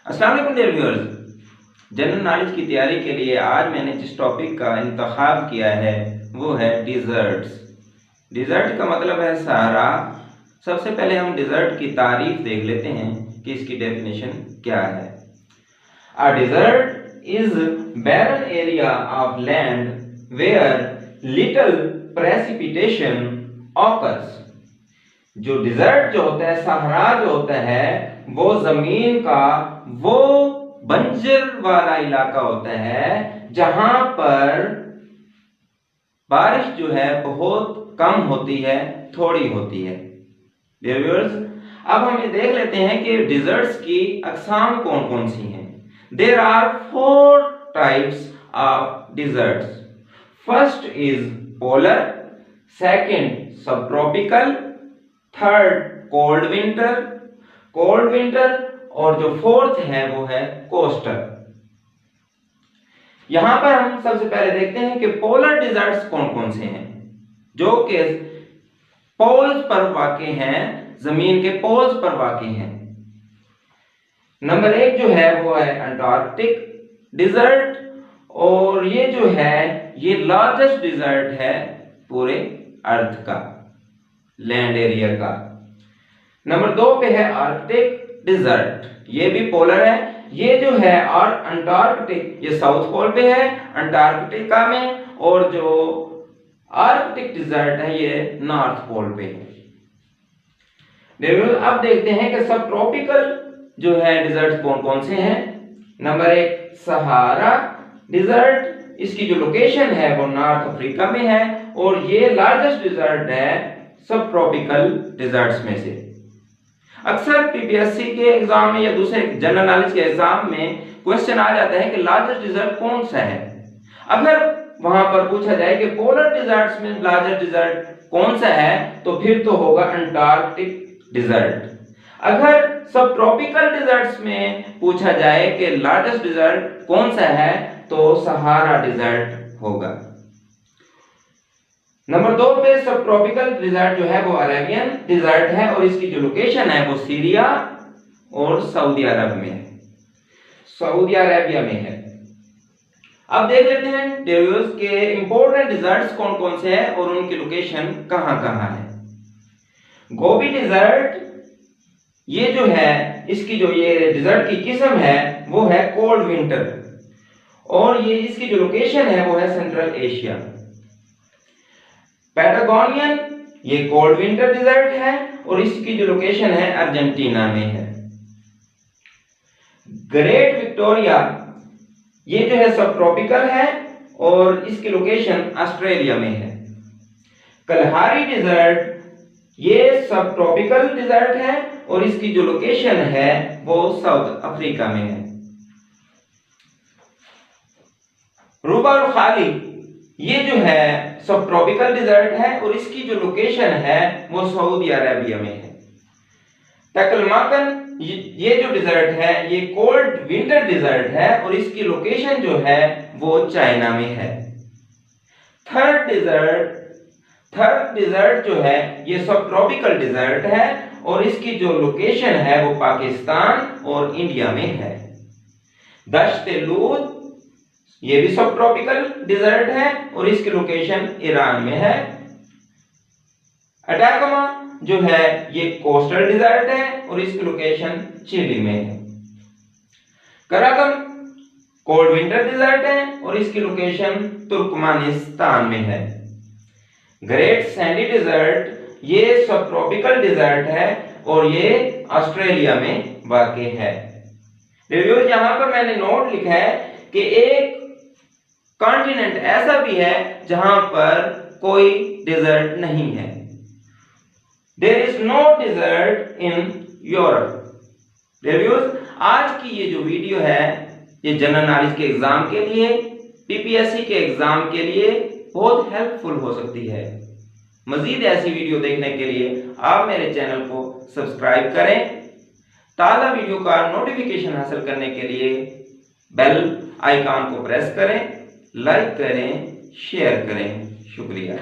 अस्सलाम वालेकुम dear viewers. General knowledge की तैयारी के लिए आज मैंने जिस टॉपिक का इंतखाब किया है वो है डिज़र्ट्स। डिज़र्ट का मतलब है सहारा। सबसे पहले हम डिज़र्ट की तारीफ देख लेते हैं कि इसकी डेफिनेशन क्या है। A desert is barren area of land where little precipitation occurs. जो डिजर्ट जो होता है, सहारा जो होता है, वो जमीन का वो बंजर वाला इलाका होता है जहां पर बारिश जो है बहुत कम होती है, थोड़ी होती है। डियर व्यूअर्स, अब हम ये देख लेते हैं कि डिजर्ट्स की अकसाम कौन कौन सी हैं। There are 4 types of deserts. First is polar, second subtropical, third cold winter और जो फोर्थ है वो है कोस्टल। यहां पर हम सबसे पहले देखते हैं कि पोलर डिजर्ट्स कौन कौन से हैं, जो कि पोल्स पर वाक़ई हैं, जमीन के पोल्स पर वाक़ई हैं। नंबर 1 जो है वो है अंटार्कटिक डिजर्ट, और ये जो है ये लार्जेस्ट डिजर्ट है पूरे अर्थ का, लैंड एरिया का। नंबर 2 पे है आर्कटिक डिजर्ट, ये भी पोलर है। ये जो है और अंटार्कटिक ये साउथ पोल पे है अंटार्कटिका में, और जो आर्कटिक डिजर्ट है ये नॉर्थ पोल पे है। अब देखते हैं कि सब ट्रॉपिकल जो है डिजर्ट कौन कौन से हैं। नंबर 1 सहारा डिजर्ट, इसकी जो लोकेशन है वो नॉर्थ अफ्रीका में है, और ये लार्जेस्ट डिजर्ट है सब ट्रॉपिकल डिजर्ट्स में से। अक्सर पीपीएससी के एग्जाम में या दूसरे जनरल नॉलेज के एग्जाम में क्वेश्चन आ जाता है कि लार्जेस्ट डिजर्ट कौन सा है। अगर वहां पर पूछा जाए कि पोलर डिजर्ट्स में लार्जेस्ट डिजर्ट कौन सा है, तो फिर तो होगा अंटार्कटिक डिजर्ट। अगर सब ट्रॉपिकल डिजर्ट्स में पूछा जाए कि लार्जेस्ट डिजर्ट कौन सा है, तो सहारा डिजर्ट होगा। नंबर 2 पे सब ट्रॉपिकल डिजर्ट जो है वो अरेबियन डिजर्ट है, और इसकी जो लोकेशन है वो सीरिया और सऊदी अरब में है, सऊदी अरेबिया में है। अब देख लेते हैं डियर्स के इंपॉर्टेंट डिजर्ट्स कौन कौन से हैं और उनकी लोकेशन कहां कहां है। गोबी डिजर्ट, ये जो है इसकी जो ये डिजर्ट की किस्म है वो है कोल्ड विंटर, और ये इसकी जो लोकेशन है वो है सेंट्रल एशिया। पैटागोनियन, ये कोल्ड विंटर डिजर्ट है, और इसकी जो लोकेशन है अर्जेंटीना में है। ग्रेट विक्टोरिया, ये जो है सब ट्रॉपिकल है, और इसकी लोकेशन ऑस्ट्रेलिया में है। कलहारी डिजर्ट, ये सब ट्रॉपिकल डिजर्ट है, और इसकी जो लोकेशन है वो साउथ अफ्रीका में है। रूबा और खाली, ये जो है सब ट्रॉपिकल डिजर्ट है, और इसकी जो लोकेशन है वो सऊदी अरेबिया में है। तकलमाकन, ये जो डिजर्ट है ये कोल्ड विंटर डिजर्ट है, और इसकी लोकेशन जो है वो चाइना में है। थर्ड डिजर्ट जो है ये सब ट्रॉपिकल डिजर्ट है, और इसकी जो लोकेशन है वो पाकिस्तान और इंडिया में है। दश्त लूद, ये भी सब ट्रॉपिकल डिजर्ट है, और इसकी लोकेशन ईरान में है। अटाकामा जो है ये कोस्टल डिजर्ट है, और इसकी लोकेशन चिली में है। कराकम कोल्ड विंटर डिजर्ट है, और इसकी लोकेशन तुर्कमेनिस्तान में है। ग्रेट सैंडी डिजर्ट, ये सब ट्रॉपिकल डिजर्ट है, और ये ऑस्ट्रेलिया में वाक़ई है। रिव्यूज यहां पर मैंने नोट लिखा है कि एक कॉन्टिनेंट ऐसा भी है जहां पर कोई डिजर्ट नहीं है। There is no desert in Europe. Reviews, आज की ये जो वीडियो है ये जनरल नॉलेज के एग्जाम के लिए, पीपीएससी के एग्जाम के लिए बहुत हेल्पफुल हो सकती है। मजीद ऐसी वीडियो देखने के लिए आप मेरे चैनल को सब्सक्राइब करें। ताज़ा वीडियो का नोटिफिकेशन हासिल करने के लिए बेल आइकॉन को प्रेस करें, लाइक करें, शेयर करें। शुक्रिया।